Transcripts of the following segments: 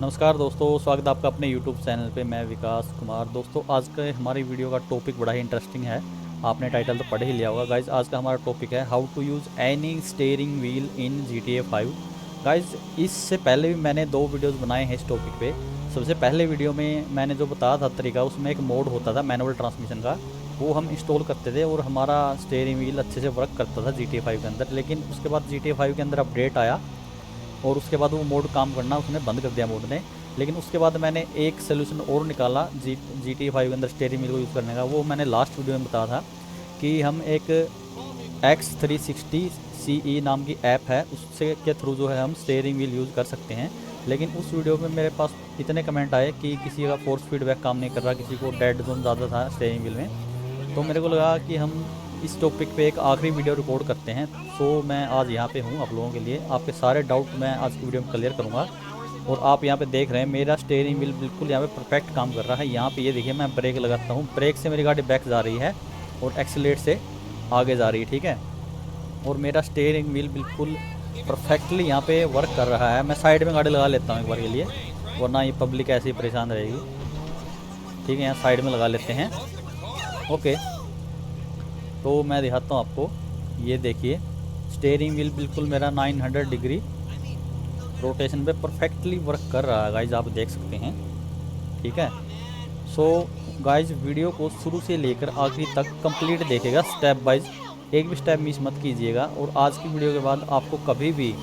नमस्कार दोस्तों, स्वागत है आपका अपने YouTube चैनल पे। मैं विकास कुमार। दोस्तों, आज के हमारी वीडियो का टॉपिक बड़ा ही इंटरेस्टिंग है। आपने टाइटल तो पढ़ ही लिया होगा। गाइज, आज का हमारा टॉपिक है how to use any steering wheel in GTA 5। Guys, इससे पहले भी मैंने 2 वीडियोस बनाए हैं इस टॉपिक पे। सबसे पहले वीडियो में मैंने जो बताया था तरीका, उसमें एक मोड होता था मैनुअल ट्रांसमिशन का, वो हम इंस्टॉल करते थे और हमारा स्टीयरिंग व्हील अच्छे से वर्क करता था GTA 5 के अंदर। लेकिन उसके बाद GTA 5 के अंदर अपडेट आया और उसके बाद वो मोड काम करना उसने बंद कर दिया मोड ने। लेकिन उसके बाद मैंने एक सोल्यूशन और निकाला GTA 5 के अंदर स्टीयरिंग व्हील को यूज़ करने का। वो मैंने लास्ट वीडियो में बताया था कि हम एक X360 CE नाम की ऐप है, उससे के थ्रू जो है हम स्टीयरिंग व्हील यूज़ कर सकते हैं। लेकिन उस वीडियो में मेरे पास इतने कमेंट आए कि किसी का फोर्स फीडबैक काम नहीं कर रहा, किसी को डेड जोन ज़्यादा था स्टीयरिंग व्हील में। तो मेरे को लगा कि हम इस टॉपिक पे एक आखिरी वीडियो रिकॉर्ड करते हैं। सो मैं आज यहाँ पे हूँ आप लोगों के लिए। आपके सारे डाउट मैं आज की वीडियो में क्लियर करूँगा। और आप यहाँ पे देख रहे हैं मेरा स्टीयरिंग व्हील बिल्कुल यहाँ पे परफेक्ट काम कर रहा है। यहाँ पे ये देखिए, मैं ब्रेक लगाता हूँ, ब्रेक से मेरी गाड़ी बैक जा रही है और एक्सीलेट से आगे जा रही है, ठीक है। और मेरा स्टीयरिंग व्हील बिल्कुल परफेक्टली यहाँ पे वर्क कर रहा है। मैं साइड में गाड़ी लगा लेता हूँ एक बार के लिए, वरना ये पब्लिक ऐसे ही परेशान रहेगी। ठीक है, यहाँ साइड में लगा लेते हैं। ओके, तो मैं दिखाता हूँ आपको। ये देखिए, स्टीयरिंग व्हील बिल्कुल मेरा 900 डिग्री रोटेशन पे परफेक्टली वर्क कर रहा है गाइज, आप देख सकते हैं। ठीक है। सो गाइज, वीडियो को शुरू से लेकर आखिरी तक कंप्लीट देखेगा स्टेप वाइज, एक भी स्टेप मिस मत कीजिएगा। और आज की वीडियो के बाद आपको कभी भी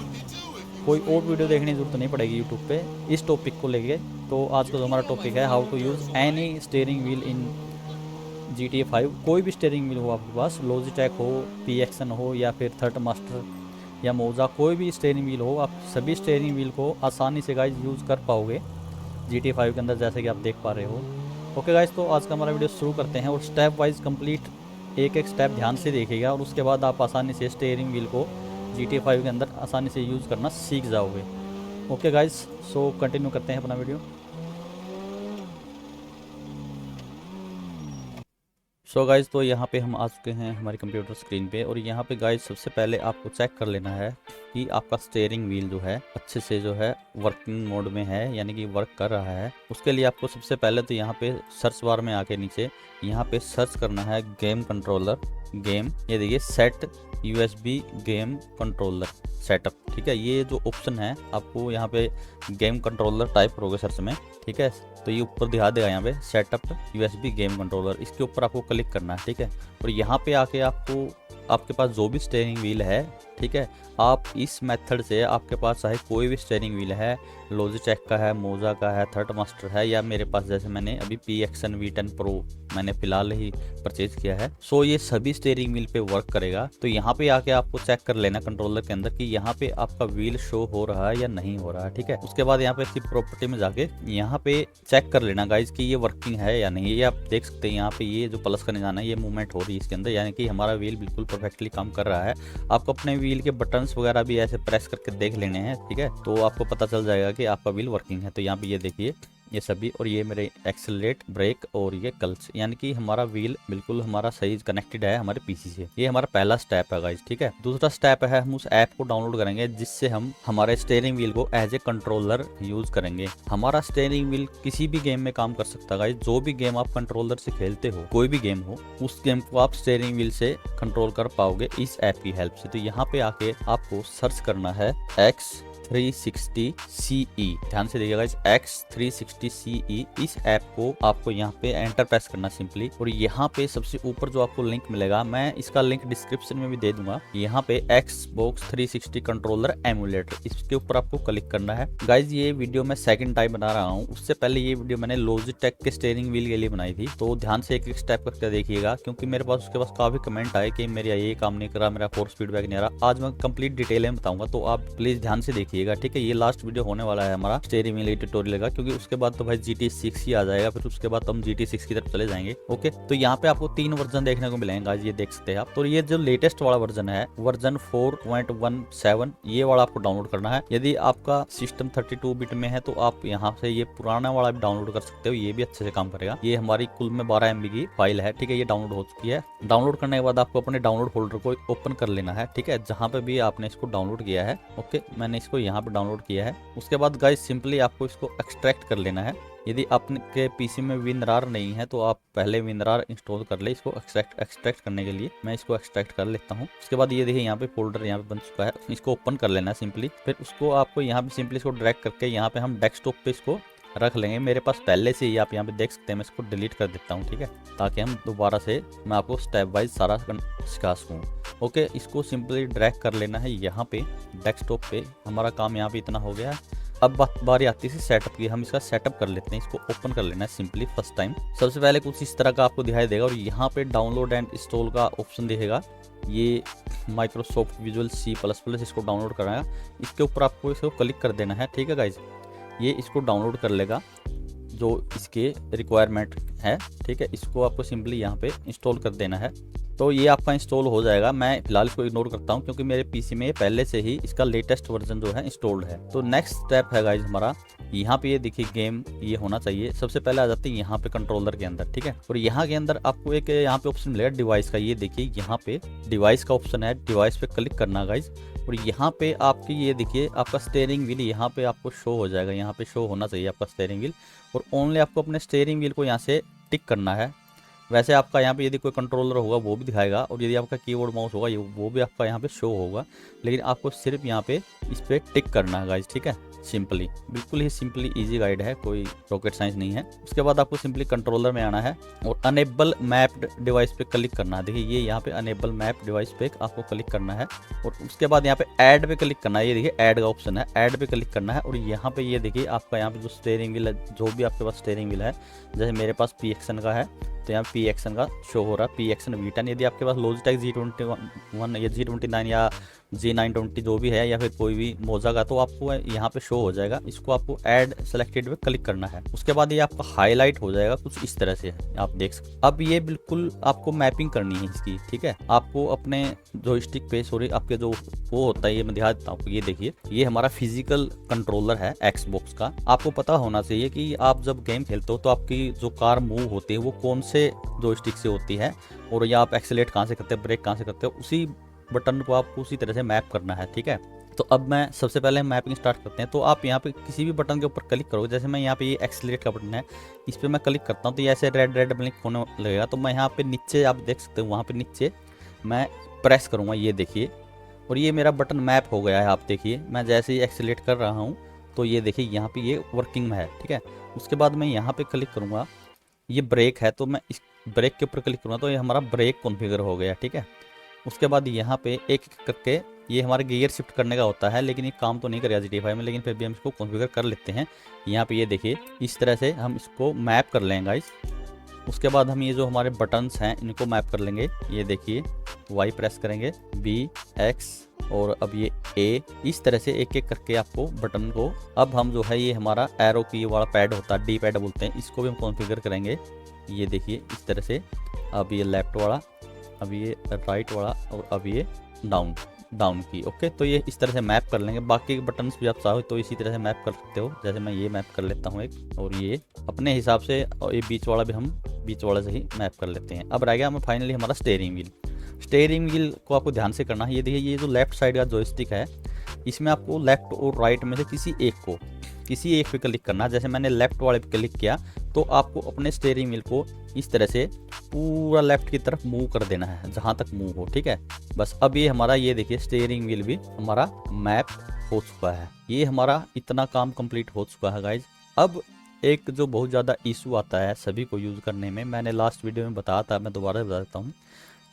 कोई और वीडियो देखने की जरूरत नहीं पड़ेगी यूट्यूब पे इस टॉपिक को लेके। तो आज का जो हमारा टॉपिक है, how to use any steering wheel in GTA 5। कोई भी स्टीयरिंग व्हील हो आपके पास, लॉजिटेक हो, PXN हो, या फिर थर्ड मास्टर या मोजा, कोई भी स्टीयरिंग व्हील हो, आप सभी स्टीयरिंग व्हील को आसानी से गाइज यूज़ कर पाओगे GTA 5 के अंदर, जैसे कि आप देख पा रहे हो। ओके गाइज, तो आज का हमारा वीडियो शुरू करते हैं और स्टेप वाइज कंप्लीट एक एक स्टेप ध्यान से देखिएगा और उसके बाद आप आसानी से स्टीयरिंग व्हील को GTA 5 के अंदर आसानी से यूज़ करना सीख जाओगे। ओके गाइज, सो कंटिन्यू करते हैं अपना वीडियो। सो गाइज़, तो यहाँ पे हम आ चुके हैं हमारी कंप्यूटर स्क्रीन पे। और यहाँ पे गाइज़, सबसे पहले आपको चेक कर लेना है कि आपका स्टीयरिंग व्हील जो है अच्छे से जो है वर्किंग मोड में है, यानी कि वर्क कर रहा है। उसके लिए आपको सबसे पहले तो यहाँ पे सर्च बार में आके नीचे यहाँ पे सर्च करना है गेम कंट्रोलर। गेम, ये देखिए, set USB game controller setup. ठीक है, ये जो ऑप्शन है आपको यहाँ पे गेम कंट्रोलर टाइप करोगे सर्च में, ठीक है, तो ये ऊपर दिखा देगा यहाँ पे सेटअप USB गेम कंट्रोलर। इसके ऊपर आपको क्लिक करना है, ठीक है। और यहाँ पे आके आपको आपके पास जो भी स्टीयरिंग व्हील है, ठीक है, आप इस मेथड से, आपके पास चाहे कोई भी स्टीयरिंग व्हील है, लॉजिटेक का है, मोजा का है, थर्ड मास्टर है, या मेरे पास जैसे मैंने अभी PXN V10 Pro मैंने फिलहाल ही परचेज किया है, सो ये सभी स्टीयरिंग व्हील पे वर्क करेगा। तो यहाँ पे आके आपको चेक कर लेना कंट्रोलर के अंदर कि यहाँ पे आपका व्हील शो हो रहा है या नहीं हो रहा है, ठीक है। उसके बाद यहाँ पे इसकी प्रॉपर्टी में जाके यहाँ पे चेक कर लेना गाइज कि ये वर्किंग है या नहीं। ये आप देख सकते हैं यहाँ पे ये जो प्लस का निशान है, ये मूवमेंट हो रही है इसके अंदर, यानी कि हमारा व्हील बिल्कुल परफेक्टली काम कर रहा है। आपको अपने व्हील के बटन्स वगैरह भी ऐसे प्रेस करके देख लेने हैं, ठीक है, तो आपको पता चल जाएगा कि आपका व्हील वर्किंग है। तो यहाँ पे ये देखिए, ये सभी, और ये मेरे एक्सेलरेट, ब्रेक और ये क्लच, यानी कि हमारा व्हील बिल्कुल हमारा सही कनेक्टेड है हमारे PC से। ये हमारा पहला स्टेप है गाइज, ठीक है। दूसरा स्टेप है, हम उस ऐप को डाउनलोड करेंगे जिससे हम हमारे स्टीयरिंग व्हील को एज ए कंट्रोलर यूज करेंगे। हमारा स्टीयरिंग व्हील किसी भी गेम में काम कर सकता है गाइज। जो भी गेम आप कंट्रोलर से खेलते हो, कोई भी गेम हो, उस गेम को आप स्टीयरिंग व्हील से कंट्रोल कर पाओगे इस ऐप की हेल्प से। तो यहाँ पे आके आपको सर्च करना है X360CE। ध्यान से देखिएगा, इस X360CE इस ऐप को आपको यहाँ पे एंटर प्रेस करना सिंपली। और यहाँ पे सबसे ऊपर जो आपको लिंक मिलेगा, मैं इसका लिंक डिस्क्रिप्शन में भी दे दूंगा, यहाँ पे Xbox 360 कंट्रोलर एमुलेटर, इसके ऊपर आपको क्लिक करना है। गाइज, ये वीडियो मैं सेकंड टाइम बना रहा हूँ। उससे पहले ये वीडियो मैंने लॉजिटेक के स्टीयरिंग व्हील के लिए बनाई थी, तो ध्यान से एक एक स्टेप करके देखिएगा, क्योंकि मेरे पास उसके पास काफी कमेंट आए कि मेरा ये काम नहीं कर रहा, मेरा फोर्स फीडबैक नहीं आ रहा। आज मैं कंप्लीट डिटेल में बताऊंगा, तो आप प्लीज ध्यान से देखिएगा, ठीक है। ये लास्ट वीडियो होने वाला है हमारा स्टीयरिंग व्हील ट्यूटोरियल का, क्योंकि उसके बाद तो भाई GTA 6 ही आ जाएगा, फिर उसके बाद तो हम GTA 6 की तरफ चले जाएंगे। ओके, तो यहाँ पे आपको 3 वर्जन देखने को मिलेंगे, ये देख सकते हैं आप। तो ये जो लेटेस्ट वाला वर्जन है, वर्जन 4.17, ये वाला आपको डाउनलोड करना है। यदि आपका सिस्टम 32 बिट में है तो आप यहाँ से ये पुराना वाला भी डाउनलोड कर सकते हो, ये भी अच्छे से काम करेगा। ये हमारी कुल में 12 MB की फाइल है, ठीक है, ये डाउनलोड हो चुकी है। डाउनलोड करने के बाद आपको अपने डाउनलोड फोल्डर को ओपन कर लेना है, ठीक है, जहाँ पे भी आपने इसको डाउनलोड किया है। ओके, मैंने इसको यहाँ पे डाउनलोड किया है। उसके बाद गाइस सिंपली आपको इसको एक्सट्रैक्ट कर लेना है। यदि आपके पीसी में WinRAR नहीं है तो आप पहले WinRAR इंस्टॉल कर ले इसको एक्सट्रैक्ट करने के लिए। मैं इसको एक्सट्रैक्ट कर लेता हूँ। उसके बाद ये देखिए यहाँ पे फोल्डर यहाँ पे बन चुका है, इसको ओपन कर लेना है सिंपली। फिर उसको आपको यहाँ पे सिंपली इसको ड्रैग करके यहाँ पे हम डेस्कटॉप पे इसको रख लेंगे। मेरे पास पहले से ही आप यहाँ पे देख सकते हैं, मैं इसको डिलीट कर देता हूँ, ठीक है, ताकि हम दोबारा से मैं आपको स्टेप वाइज सारा सिखा सकूँ। ओके, इसको सिंपली ड्रैग कर लेना है यहाँ पे डेस्कटॉप पे। हमारा काम यहाँ पे इतना हो गया। अब बारी आती है सेटअप की। हम इसका सेटअप कर लेते हैं, इसको ओपन कर लेना है सिंपली फर्स्ट टाइम। सबसे पहले कुछ इस तरह का आपको दिखाई देगा और यहाँ पे डाउनलोड एंड इंस्टॉल का ऑप्शन दिखेगा। ये माइक्रोसॉफ्ट विजुअल C++ इसको डाउनलोड कराएगा। इसके ऊपर आपको इसको क्लिक कर देना है, ठीक है गाइज। ये इसको डाउनलोड कर लेगा जो इसके रिक्वायरमेंट है, ठीक है। इसको आपको सिंपली यहाँ पे इंस्टॉल कर देना है, तो ये आपका इंस्टॉल हो जाएगा। मैं फिलहाल इसको इग्नोर करता हूँ क्योंकि मेरे पीसी में पहले से ही इसका लेटेस्ट वर्जन जो है इंस्टॉल्ड है। तो नेक्स्ट स्टेप है गाइज हमारा, यहाँ पे ये देखिए गेम ये होना चाहिए। सबसे पहले आ जाते हैं यहाँ पे कंट्रोलर के अंदर, ठीक है। और यहाँ के अंदर आपको एक यहाँ पे ऑप्शन मिलेगा डिवाइस का। ये देखिए यहाँ पे डिवाइस का ऑप्शन है, डिवाइस पे क्लिक करना गाइज। और यहाँ पे आपकी ये देखिए आपका स्टीयरिंग व्हील यहाँ पे आपको शो हो जाएगा। यहाँ पे शो होना चाहिए आपका स्टीयरिंग व्हील, और ओनली आपको अपने स्टीयरिंग व्हील को यहाँ से टिक करना है। वैसे आपका यहाँ पे यदि कोई कंट्रोलर होगा वो भी दिखाएगा, और यदि आपका कीबोर्ड माउस होगा वो भी आपका यहाँ पे शो होगा, लेकिन आपको सिर्फ यहाँ पे इस पे टिक करना है गाइज, ठीक है। सिंपली, बिल्कुल ही सिंपली इजी गाइड है, कोई रॉकेट साइंस नहीं है। उसके बाद आपको सिंपली कंट्रोलर में आना है और अनेबल मैप्ड डिवाइस पे क्लिक करना है। देखिए ये यहाँ पे अनेबल मैप डिवाइस पे आपको क्लिक करना है, और उसके बाद यहाँ पे ऐड पे क्लिक करना है। ये देखिए ऐड का ऑप्शन है, ऐड पे क्लिक करना है। और यहाँ पे ये देखिए आपका यहाँ पे जो स्टीयरिंग व्हील है, जो भी आपके पास स्टीयरिंग व्हील है, जैसे मेरे पास PXN का है तो यहाँ PXN का शो हो रहा है, PXN V10। यदि आपके पास लॉजिटेक G21 या G29 या G920 जो भी है, या फिर कोई भी मोजा का, तो आपको यहाँ पे शो हो जाएगा। इसको आपको ऐड सेलेक्टेड पे क्लिक करना है। उसके बाद ये आपका हाईलाइट हो जाएगा, कुछ इस तरह से आप देख सकते। अब ये बिल्कुल आपको मैपिंग करनी है इसकी, ठीक है। आपको अपने जॉयस्टिक पे, सॉरी आपके जो वो होता है, ये मैं दिखा देता हूँ। ये देखिए ये हमारा फिजिकल कंट्रोलर है Xbox का। आपको पता होना चाहिए कि आप जब गेम खेलते हो तो आपकी जो कार मूव होती है वो कौन से जॉयस्टिक से होती है, और या आप एक्सेलेरेट कहाँ से करते हैं, ब्रेक कहाँ से करते हो, उसी बटन को आपको उसी तरह से मैप करना है, ठीक है। तो अब मैं सबसे पहले मैपिंग स्टार्ट करते हैं। तो आप यहाँ पे किसी भी बटन के ऊपर क्लिक करोगे, जैसे मैं यहाँ पे ये एक्सेलरेट का बटन है, इस पर मैं क्लिक करता हूँ तो ये ऐसे रेड ब्लिंक होने लगेगा। तो मैं यहाँ पे नीचे आप देख सकते हो, वहाँ पे नीचे मैं प्रेस करूँगा, ये देखिए, और ये मेरा बटन मैप हो गया है। आप देखिए मैं जैसे ही एक्सेलरेट कर रहा हूँ तो ये देखिए यहाँ पे ये वर्किंग में है, ठीक है। उसके बाद मैं यहाँ पे क्लिक करूँगा, ये ब्रेक है तो मैं इस ब्रेक के ऊपर क्लिक करूँगा तो ये हमारा ब्रेक कॉन्फ़िगर हो गया, ठीक है। उसके बाद यहाँ पे एक करके ये हमारे गियर शिफ्ट करने का होता है, लेकिन ये काम तो नहीं करेगा GT5 में, लेकिन फिर भी हम इसको कॉन्फ़िगर कर लेते हैं। यहाँ पे ये देखिए इस तरह से हम इसको मैप कर लेंगे गाइस। उसके बाद हम ये जो हमारे बटन्स हैं इनको मैप कर लेंगे। ये देखिए Y प्रेस करेंगे, B, X और अब ये A, इस तरह से एक एक करके आपको बटन को, अब हम जो है ये हमारा एरो की वाला पैड होता है, D पैड बोलते हैं, इसको भी हम कॉन्फ़िगर करेंगे। ये देखिए इस तरह से, अब ये लेफ्ट वाला, अब ये राइट वाला, और अब ये डाउन की। ओके, तो ये इस तरह से मैप कर लेंगे। बाकी बटन्स भी आप चाहो तो इसी तरह से मैप कर सकते हो, जैसे मैं ये मैप कर लेता हूँ एक, और ये अपने हिसाब से, और ये बीच वाला भी हम बीच वाले से ही मैप कर लेते हैं। अब रह गया हमें फाइनली हमारा स्टीयरिंग व्हील। स्टीयरिंग व्हील को आपको ध्यान से करना है। ये देखिए ये जो लेफ्ट साइड का जॉयस्टिक है, इसमें आपको लेफ्ट और राइट में से किसी एक पे क्लिक करना है। जैसे मैंने लेफ्ट वाले पे क्लिक किया तो आपको अपने स्टीयरिंग व्हील को इस तरह से पूरा लेफ्ट की तरफ मूव कर देना है, जहाँ तक मूव हो, ठीक है। बस अब ये हमारा, ये देखिए स्टीयरिंग व्हील भी हमारा मैप हो चुका है। ये हमारा इतना काम कंप्लीट हो चुका है गाइज। अब एक जो बहुत ज़्यादा इशू आता है सभी को यूज़ करने में, मैंने लास्ट वीडियो में बताया था, मैं दोबारा बता देता हूँ।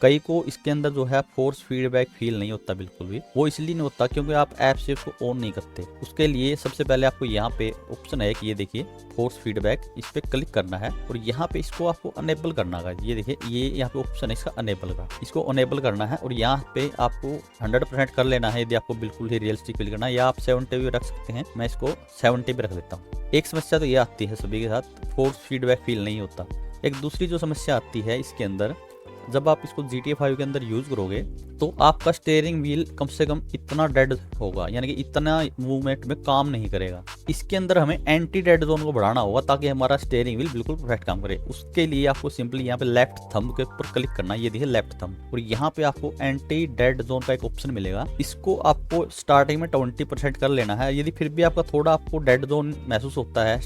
कई को इसके अंदर जो है फोर्स फीडबैक फील नहीं होता बिल्कुल भी। वो इसलिए नहीं होता क्योंकि आप ऐप से उसको ऑन नहीं करते। उसके लिए सबसे पहले आपको यहाँ पे ऑप्शन है कि ये देखिए फोर्स फीडबैक, इस पर क्लिक करना है और यहाँ पे इसको आपको अनेबल करना है। ये देखिए ये यहाँ पे ऑप्शन है इसका अनेबल का, इसको अनेबल करना है और यहाँ पे आपको 100% कर लेना है यदि आपको बिल्कुल ही रियलिस्टिक फील करना है, या आप 70 भी रख सकते हैं। मैं इसको 70 पे रख देता हूँ। एक समस्या तो ये आती है सभी के साथ, फोर्स फीडबैक फील नहीं होता। एक दूसरी जो समस्या आती है इसके अंदर, जब आप इसको GTA 5 के अंदर यूज़ करोगे तो आपका स्टेयरिंग व्हील कम से कम इतना डेड होगा, यानी कि इतना मूवमेंट में काम नहीं करेगा। इसके अंदर हमें एंटी डेड जोन को बढ़ाना होगा ताकि हमारा स्टेयरिंग व्हील बिल्कुल परफेक्ट काम करे। उसके लिए आपको सिंपली यहाँ पे लेफ्ट थंब के ऊपर क्लिक करना है, ये देखिए लेफ्ट थंब, और यहाँ पे आपको एंटी डेड जोन का एक ऑप्शन मिलेगा। इसको आपको स्टार्टिंग में 20% कर लेना है। यदि फिर भी आपका थोड़ा आपको डेड जोन महसूस होता है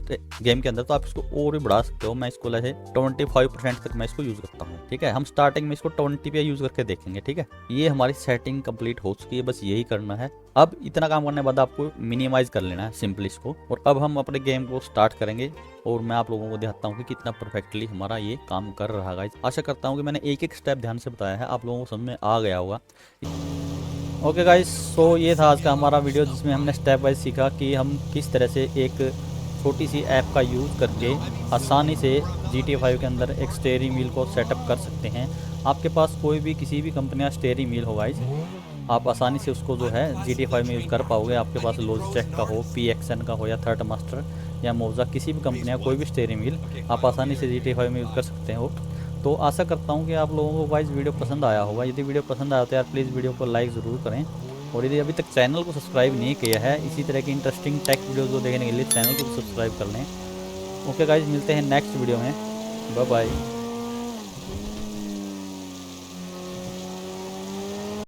गेम के अंदर तो आप इसको और भी बढ़ा सकते हो। मैं इसको ऐसे 25% तक मैं इसको यूज करता हूँ, ठीक है। हम स्टार्टिंग में इसको 20 पे यूज करके देखेंगे, ठीक है। ये हमारी सेटिंग कंप्लीट हो चुकी है, बस यही करना है। अब इतना काम करने के बाद आपको मिनिमाइज कर लेना है सिंपली इसको, और अब हम अपने गेम को स्टार्ट करेंगे और मैं आप लोगों को दिखाता हूँ कि कितना परफेक्टली हमारा ये काम कर रहा है। आशा करता हूँ कि मैंने एक एक स्टेप ध्यान से बताया है, आप लोगों को समझ में आ गया होगा। ओके गाइस, सो ये था आज का हमारा वीडियो जिसमें हमने स्टेप वाइज सीखा कि हम किस तरह से एक छोटी सी ऐप का यूज़ करके आसानी से GTA 5 के अंदर एक स्टेयरिंग व्हील को सेटअप कर सकते हैं। आपके पास कोई भी किसी भी कंपनी का स्टेयरिंग व्हील होगा, आप आसानी से उसको जो है GTA 5 में यूज़ कर पाओगे। आपके पास लॉजिटेक का हो, PXN का हो, या थर्ड मास्टर या मोजा, किसी भी कंपनी का कोई भी स्टेयरिंग व्हील आप आसानी से GTA 5 में यूज़ कर सकते हो। तो आशा करता हूँ कि आप लोगों को गाइस वीडियो पसंद आया होगा। यदि वीडियो पसंद आया तो यार प्लीज़ वीडियो को लाइक ज़रूर करें, और यदि अभी तक चैनल को सब्सक्राइब नहीं किया है इसी तरह की इंटरेस्टिंग टेक वीडियोज़ को देखने के लिए चैनल को सब्सक्राइब कर लें। ओके गाइज, मिलते हैं नेक्स्ट वीडियो में। Bye bye.